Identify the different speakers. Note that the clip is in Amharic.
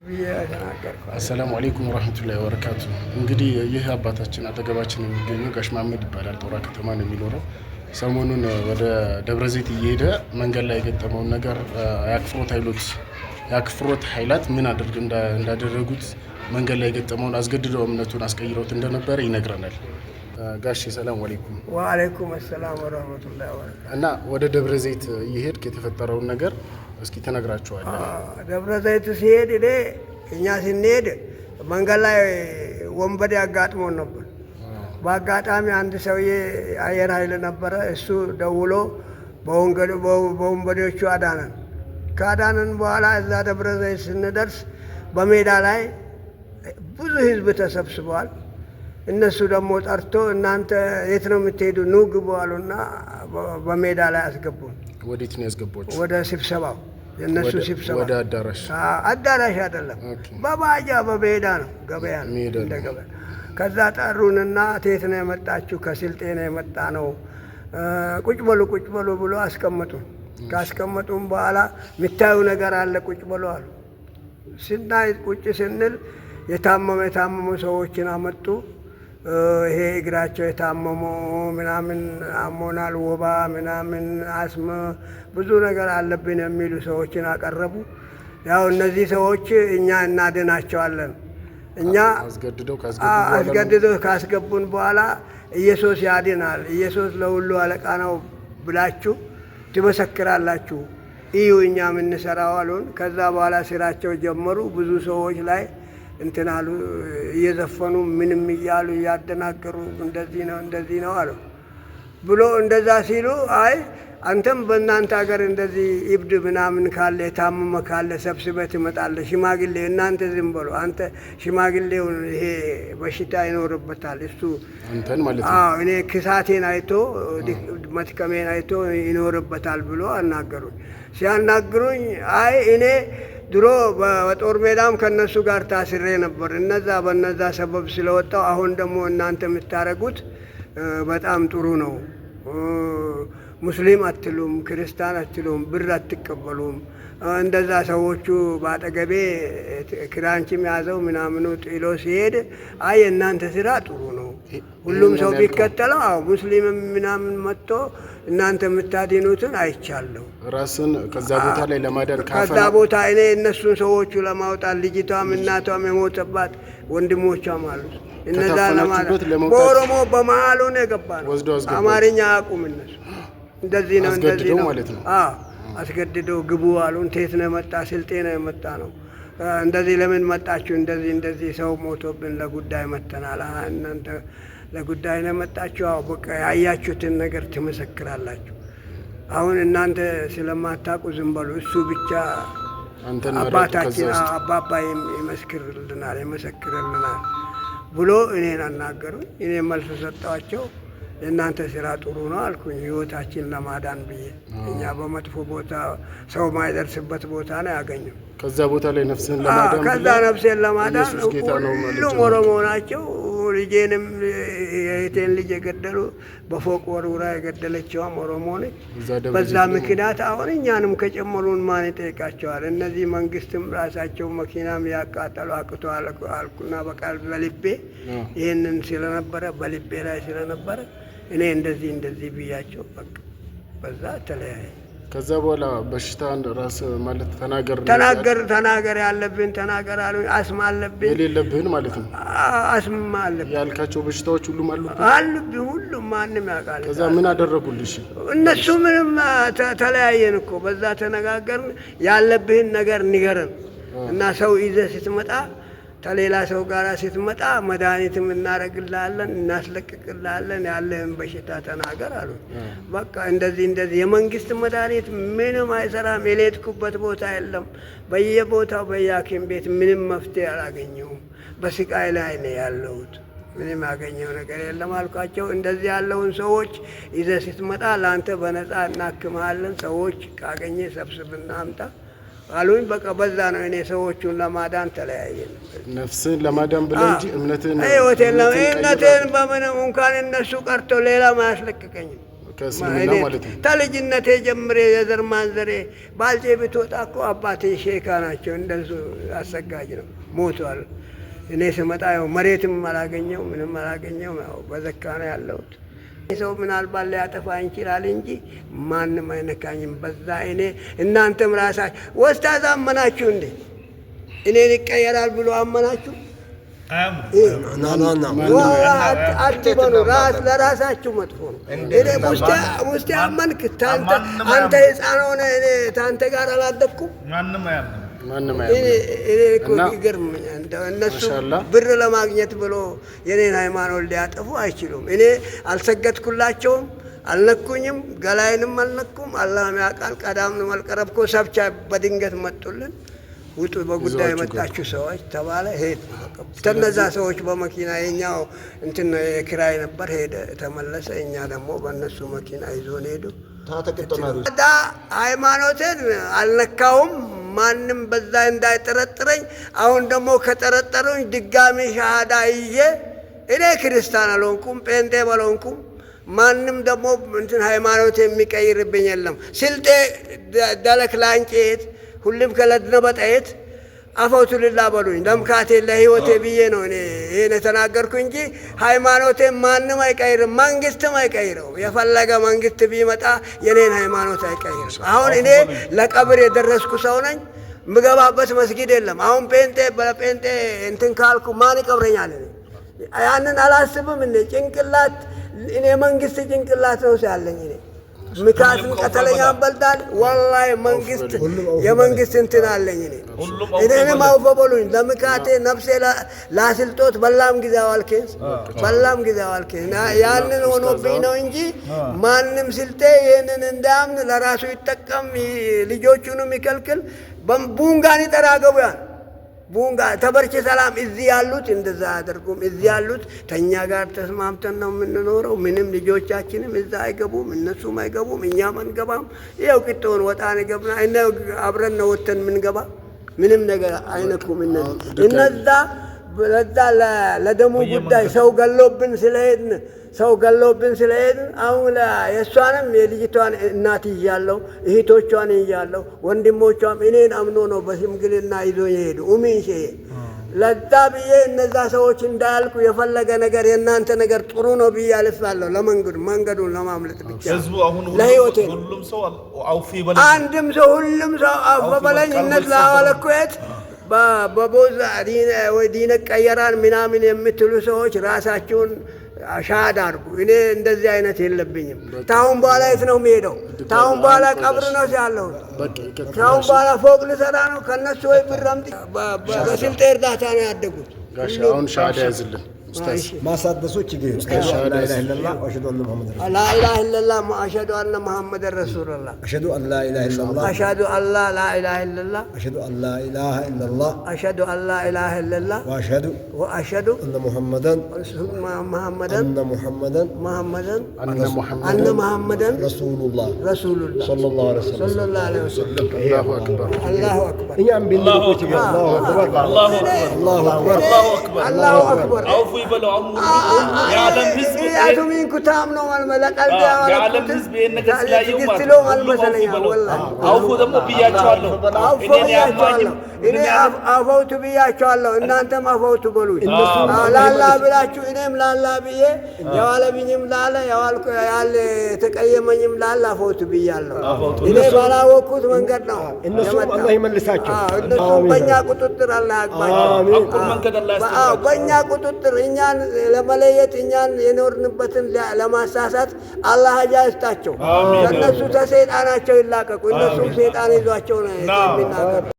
Speaker 1: السلام عليكم ورحمة الله وبركاته. እንግዲህ ይህ አባታችን አጠገባችን የሚገኙ ጋሽ መሐመድ ይባላል። ጦራ ከተማ ነው የሚኖረው። ሰሞኑን ወደ ደብረ ዘይት እየሄደ መንገድ ላይ የገጠመውን ነገር የአክፍሮት ኃይላት ምን እንዳደረጉት መንገድ ላይ የገጠመውን አስገድደው እምነቱን አስቀይረውት እንደነበረ ይነግረናል። ጋሽ ሰላም አለይኩም።
Speaker 2: ወአለይኩም ሰላም ወራህመቱላሂ ወበረካቱ።
Speaker 1: እና ወደ ደብረ ዘይት እየሄድክ የተፈጠረውን ነገር እስኪ ተነግራቸዋለህ።
Speaker 2: ደብረ ዘይት ሲሄድ እኛ ስንሄድ መንገድ ላይ ወንበዴ አጋጥሞን ነበር። በአጋጣሚ አንድ ሰውዬ አየር ኃይል ነበረ። እሱ ደውሎ በወንበዴዎቹ አዳነን። ካዳነን በኋላ እዛ ደብረ ዘይት ስንደርስ በሜዳ ላይ ብዙ ህዝብ ተሰብስበዋል። እነሱ ደግሞ ጠርቶ እናንተ የት ነው የምትሄዱ? ኑ ግቡ አሉና በሜዳ ላይ አስገቡን።
Speaker 1: ወዴት ነው ያስገቧችሁ?
Speaker 2: ወደ ስብሰባው የነሱ ስብሰባ።
Speaker 1: ወደ አዳራሽ
Speaker 2: አይደለም፣ በባጃ በሜዳ ነው፣ ገበያ ነው፣ እንደ ገበያ። ከዛ ጠሩንና የት ነው የመጣችሁ? ከስልጤ ነው የመጣ ነው፣ ቁጭ በሉ ብሎ አስቀመጡን። ካስቀመጡን በኋላ የሚታዩ ነገር አለ፣ ቁጭ በሉ አሉ። ስናይ ቁጭ ስንል የታመሙ ሰዎችን አመጡ። ይሄ እግራቸው የታመሙ ምናምን አሞናል፣ ወባ ምናምን፣ አስም ብዙ ነገር አለብን የሚሉ ሰዎችን አቀረቡ። ያው እነዚህ ሰዎች እኛ እናድናቸዋለን። እኛ አስገድደው ካስገቡን በኋላ ኢየሱስ ያድናል፣ ኢየሱስ ለሁሉ አለቃ ነው ብላችሁ ትመሰክራላችሁ፣ እዩ እኛ የምንሰራው አሉን። ከዛ በኋላ ስራቸው ጀመሩ። ብዙ ሰዎች ላይ እንትናሉ እየዘፈኑ ምንም እያሉ እያደናገሩ እንደዚህ ነው አሉ ብሎ እንደዛ ሲሉ፣ አይ አንተም በእናንተ ሀገር እንደዚህ ኢብድ ምናምን ካለ የታመመ ካለ ሰብስበህ ትመጣለህ። ሽማግሌ እናንተ ዝም በሉ፣ አንተ ሽማግሌው ይሄ በሽታ ይኖርበታል እሱ
Speaker 1: አንተን ማለት ነው።
Speaker 2: እኔ ክሳቴን አይቶ መትከሜን አይቶ ይኖርበታል ብሎ አናገሩኝ። ሲያናግሩኝ አይ እኔ ድሮ በጦር ሜዳም ከነሱ ጋር ታስሬ ነበር። በነዛ ሰበብ ስለወጣው አሁን ደግሞ እናንተ የምታረጉት በጣም ጥሩ ነው። ሙስሊም አትሉም፣ ክርስቲያን አትሉም፣ ብር አትቀበሉም። እንደዛ ሰዎቹ በአጠገቤ ክራንችም ያዘው ምናምኑ ጥሎ ሲሄድ አይ እናንተ ስራ ጥሩ ነው፣ ሁሉም ሰው ቢከተለው ሙስሊምም ምናምን መጥቶ እናንተ የምታድኑትን አይቻለሁ።
Speaker 1: ራስን ከዛ ቦታ ላይ ለማዳን
Speaker 2: ከዛ ቦታ እኔ እነሱን ሰዎቹ ለማውጣት ልጅቷም እናቷም የሞተባት ወንድሞቿም አሉ። እነዛ ለማለት በኦሮሞ በመሀሉ ነው የገባነው። አማርኛ አያውቁም እነሱ። እንደዚህ ነው
Speaker 1: ማለት ነው።
Speaker 2: አስገድደው ግቡ አሉን። የት ነው የመጣ? ስልጤ ነው የመጣ ነው። እንደዚህ ለምን መጣችሁ? እንደዚህ ሰው ሞቶብን ለጉዳይ መተናል። እናንተ ለጉዳይ ነው መጣችሁ? በቃ ያያችሁትን ነገር ትመሰክራላችሁ። አሁን እናንተ ስለማታውቁ ዝም በሉ፣ እሱ ብቻ አባታችን አባባ ይመሰክርልናል ብሎ እኔን አናገሩኝ። እኔ መልስ ሰጠኋቸው። የእናንተ ስራ ጥሩ ነው አልኩኝ፣ ህይወታችን ለማዳን ብዬ። እኛ በመጥፎ ቦታ ሰው ማይደርስበት ቦታ ነው ያገኘው።
Speaker 1: ከዛ ቦታ ላይ ነፍስን ለማዳን
Speaker 2: ሁሉም ኦሮሞ ናቸው። ልጄንም የእህቴን ልጅ የገደሉ በፎቅ ወርውራ የገደለችዋም ኦሮሞ ነች። በዛ ምክንያት አሁን እኛንም ከጨመሩን ማን ይጠይቃቸዋል? እነዚህ መንግስትም ራሳቸው መኪናም ያቃጠሉ አቅቶ አልኩና በቃል በልቤ ይህንን ስለነበረ በልቤ ላይ ስለነበረ እኔ እንደዚህ ብያቸው በቃ በዛ ተለያየ።
Speaker 1: ከዛ በኋላ በሽታን ራስ ማለት
Speaker 2: ተናገር ያለብን ተናገር አሉኝ። አስማ አለብኝ
Speaker 1: የሌለብህን ማለት ነው።
Speaker 2: አስማ አለብኝ
Speaker 1: ያልካቸው በሽታዎች ሁሉም
Speaker 2: አሉብኝ። ሁሉም ማንም ያውቃል።
Speaker 1: ከዛ ምን አደረጉልሽ?
Speaker 2: እነሱ ምንም ተለያየን እኮ በዛ ተነጋገርን። ያለብህን ነገር ንገረን እና ሰው ይዘህ ስትመጣ ከሌላ ሰው ጋር ስትመጣ መድኃኒትም እናረግልሃለን፣ እናስለቅቅልሃለን፣ ያለህን በሽታ ተናገር አሉ። በቃ እንደዚህ የመንግስት መድኃኒት ምንም አይሰራም። የሌትኩበት ቦታ የለም። በየቦታው በየሐኪም ቤት ምንም መፍትሄ አላገኘሁም። በስቃይ ላይ ነው ያለሁት። ምንም ያገኘው ነገር የለም አልኳቸው። እንደዚህ ያለውን ሰዎች ይዘህ ስትመጣ ለአንተ በነፃ እናክምሃለን፣ ሰዎች ካገኘ ሰብስብና አምጣ አሉኝ። በቃ በዛ ነው እኔ ሰዎቹን ለማዳን ተለያየን።
Speaker 1: ነፍስን ለማዳን ብለህ እንጂ እምነትን
Speaker 2: በምንም እንኳን እነሱ ቀርቶ ሌላ ማያስለቅቀኝም። ተልጅነቴ ጀምሬ የዘር ማንዘሬ ባልቴ ብትወጣ እኮ አባቴ ሼካ ናቸው። እንደሱ አሰጋጅ ነው፣ ሞቷል። እኔ ስመጣ ያው መሬትም አላገኘው ምንም አላገኘው፣ ያው በዘካ ነው ያለሁት። ሰው ምናልባት ሊያጠፋ ይችላል እንጂ ማንም አይነካኝም። በዛ እኔ እናንተም ራሳችሁ ወስታዝ አመናችሁ እንዴ? እኔን ይቀየራል ብሎ አመናችሁ? አትበሉ። ለራሳችሁ መጥፎ ነው። እኔ ሙስቲ አመንክ አንተ ሕፃን ሆነ እኔ ታንተ ጋር አላደግኩም። እኔ እኮ ይገርመኛል። እነሱ ብር ለማግኘት ብሎ የኔን ሃይማኖት ሊያጠፉ አይችሉም። እኔ አልሰገድኩላቸውም፣ አልነኩኝም፣ ገላይንም አልነኩም። አላህ ያውቃል። ቀዳም መልቀረብኮ ሰብቻ በድንገት መጡልን። ውጡ በጉዳይ የመጣችሁ ሰዎች ተባለ። ሄድ ከነዛ ሰዎች በመኪና የኛው እንትን የኪራይ ነበር፣ ሄደ ተመለሰ። እኛ ደግሞ በእነሱ መኪና ይዞን ሄዱ። ሃይማኖትን አልነካውም፣ ማንም በዛ እንዳይጠረጥረኝ። አሁን ደግሞ ከጠረጠሩኝ ድጋሚ ሻሃዳ ይዤ እኔ ክርስቲያን አልሆንኩም፣ ጴንጤ አልሆንኩም። ማንም ደግሞ እንትን ሃይማኖት የሚቀይርብኝ የለም። ስልጤ ደለክ ላንጭት ሁሉም ከለድነበጠየት አፈውቱ ልላ በሉኝ። ለምካቴ ለህይወቴ ብዬ ነው እኔ ይሄን የተናገርኩ እንጂ ሃይማኖቴ ማንም አይቀይርም፣ መንግስትም አይቀይረው። የፈለገ መንግስት ቢመጣ የኔን ሃይማኖት አይቀይርም። አሁን እኔ ለቀብር የደረስኩ ሰው ነኝ። ምገባበት መስጊድ የለም። አሁን ጴንጤ በጴንጤ እንትን ካልኩ ማን ይቀብረኛል? ያንን አላስብም። እኔ ጭንቅላት እኔ መንግስት ጭንቅላት ነው ያለኝ እኔ ምካትን ቀተለኛ በልዳል ወላሂ መንግስት የመንግስት እንትን አለኝ እኔንም አውፈበሉኝ ለምካቴ ነፍሴ ላስልጦት በላም ጊዜው አልከኝ ያንን ሆኖብኝ ነው እንጂ ማንም ስልጤ ይህንን እንዳያምን ለራሱ ይጠቀም ልጆቹንም ይከልክል ቡንጋን ይጠራገቡ ያን ቡንጋ ተበርቼ ሰላም እዚህ ያሉት እንደዛ አያደርጉም። እዚህ ያሉት ተኛ ጋር ተስማምተን ነው የምንኖረው። ምንም ልጆቻችንም እዛ አይገቡም፣ እነሱም አይገቡም፣ እኛም አንገባም። ይኸው ቅጦን ወጣን ገብና አብረን ነው ወተን የምንገባ። ምንም ነገር አይነኩም። እነዛ ለዛ ለደሙ ጉዳይ ሰው ገሎብን ስለሄድን አሁን የእሷንም የልጅቷን እናት ይዣለሁ፣ እህቶቿን ይዣለሁ፣ ወንድሞቿም እኔን አምኖ ነው በሽምግልና ይዞኝ ሄዱ። ኡሚንሼ ለዛ ብዬ እነዛ ሰዎች እንዳያልኩ የፈለገ ነገር የእናንተ ነገር ጥሩ ነው ብዬ አልፋለሁ። መንገዱን ለማምለጥ ብቻ ለህይወቴ አንድም ሰው ሁሉም ሰው አፈበለኝ እነት ላዋለኩት በቦዛ ዲነ ቀየራን ምናምን የምትሉ ሰዎች ራሳችሁን ሻሃዳ አድርጉ። እኔ እንደዚህ አይነት የለብኝም። ታሁን በኋላ የት ነው የምሄደው? ታሁን በኋላ ቀብር ነው ያለው። ታሁን በኋላ ፎቅ ልሰራ ነው ከነሱ ወይ ብር አምጥ። በስልጤ እርዳታ ነው ያደጉት።
Speaker 1: ጋሽ አሁን ሻሃዳ ያዝልን
Speaker 3: ማሳደሶች ይገኙ ላ ኢላሀ ኢለላህ ወአሽሀዱ አነ ሙሐመድ
Speaker 2: ላ ኢላሀ ኢለላህ ወአሽሀዱ አነ ሙሐመድ ረሱሉላህ
Speaker 3: አሽሀዱ አን ላ ኢላሀ ኢለላህ
Speaker 2: አሽሀዱ አን ላ ኢላሀ ኢለላህ
Speaker 3: አሽሀዱ አን ላ ኢላሀ ኢለላህ
Speaker 2: አሽሀዱ አን ላ ኢላሀ ኢለላህ ወአሽሀዱ
Speaker 3: አነ ሙሐመደን ረሱሉላህ ሰለላሁ ዐለይሂ ወሰለም
Speaker 2: አላሁ አክበር
Speaker 3: እኛም ቢልኩት
Speaker 2: አላሁ አክበር
Speaker 4: ይበለው የዓለም ህዝብ
Speaker 2: ያቱሚን ኩታም ነው ለቀልብ
Speaker 4: የዓለም ህዝብ ይሄን ነገር ስላየው አውፉ ደግሞ ብያቸዋለሁ።
Speaker 2: እኔ አፈውቱ ብያቸዋለሁ። እናንተም አፈውቱ በሉኝ። ላላ ብላችሁ እኔም ላላ ብዬ የዋለብኝም ላለ የዋልኩ ያለ ተቀየመኝም ላላ አፈውቱ ብያለሁ። እኔ ባላወቅኩት መንገድ ነው።
Speaker 3: እነሱ አላህ ይመልሳቸው።
Speaker 2: እነሱ በእኛ ቁጥጥር አላህ ያግባቸው። በእኛ ቁጥጥር እኛን ለመለየት እኛን የኖርንበትን ለማሳሳት አላህ ሀጃ ይስጣቸው። ከእነሱ ተሰይጣናቸው ይላቀቁ። እነሱ ሰይጣን ይዟቸው ነው የሚናገሩ።